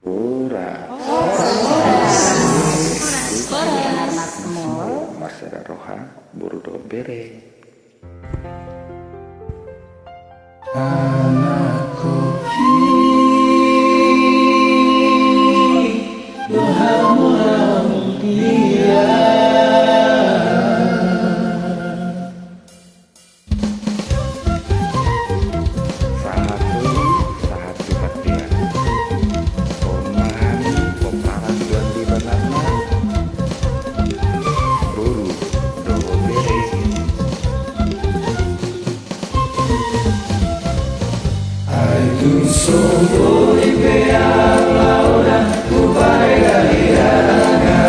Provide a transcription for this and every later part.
Ora. Marsada Roha buru do bere. Anakku dia sahat sifat dia. Memahami peparan dan di benarnya buru do bere. Aitu sungguh dipeang laura kupare galiraga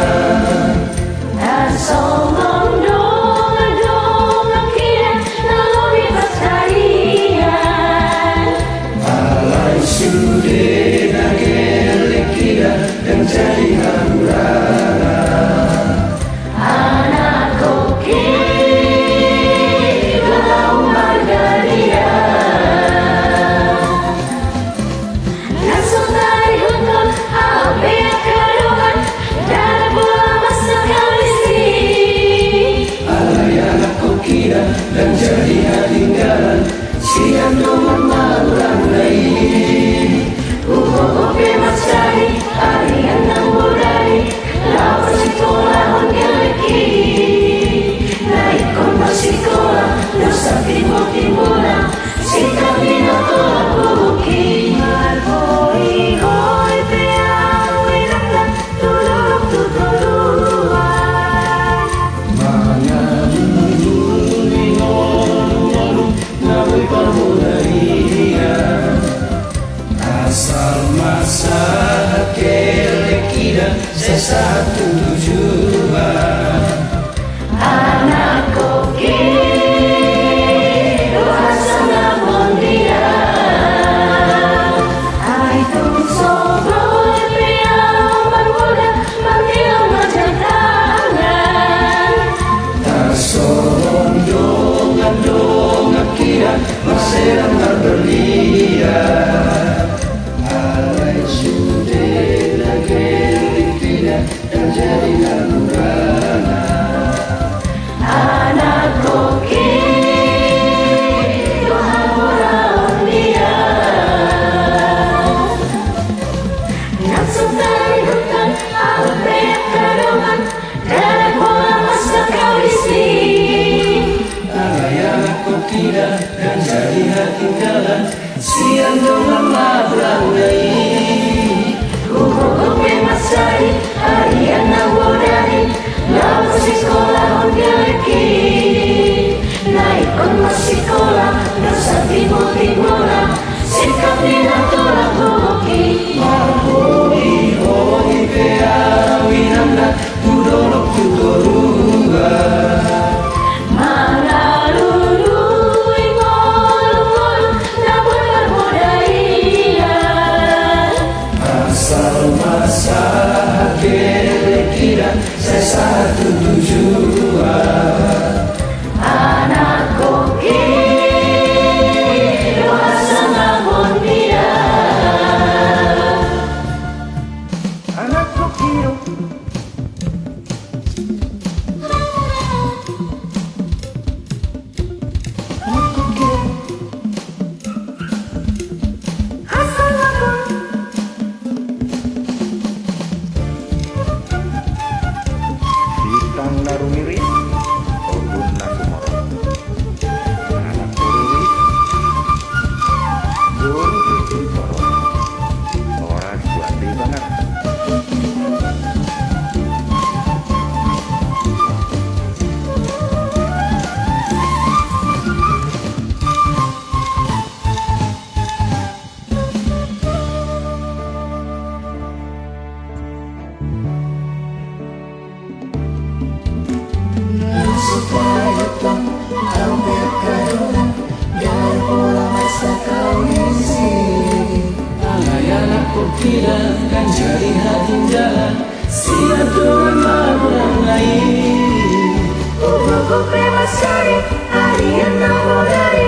dan somong dong kira lalu dipasarian alai sude nagele kira dan jadi hamburana anak koki belau margaria dan sultan hukum alpia kadungan dan bola masa kalisi alai anakku kira dan jadi hatinggalan siang dengan malam lain kopi mas cari harian nang budari lawan sekolah hongeleki naik kon sekolah dosa timur-timuran sikap binatang buki marhoi hoi peang winaklah tuluruk tuturuan mana dulu ngolong nawi parmudaria asal masa kele kira sesatu tujuan anak koki dosa namun dia ai tung sobrol piang bermuda manggil macam tangan tasorong dongan kira maserang berbelia alai sude nagele kira dan jadi hamburana anak koki Tuhan orang dia nafsu dari hutan alpea kadungan dan bola masa kawisi alai anakku kira dan jadi hatinggalan siang dengan malam lain kopi mas cari harian nang budari lawan sekolah hongeleki naik kon sekolah dosa timur-timuran sikap binatang buki Marhoi hoi pea winanda tudolok tutorunga mangalulu ngolong nabur berbudaya asal masa kele kira sesatu tujuan anak koki dosa namun dia Anak kokiro. Sitang narumiri Ogun nasumoro anak kuriri guru toro orang suati banget supaya tak ambil kadungan dari bola masa kawisi alai anakku kira kan jadi hatinggalan siang dengan malam lain kopi mas cari harian nang budari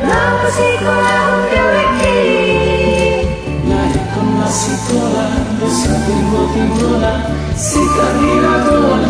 lawan sekolah hongeleki naik kon sekolah timbul-timbulan sikap hina tuan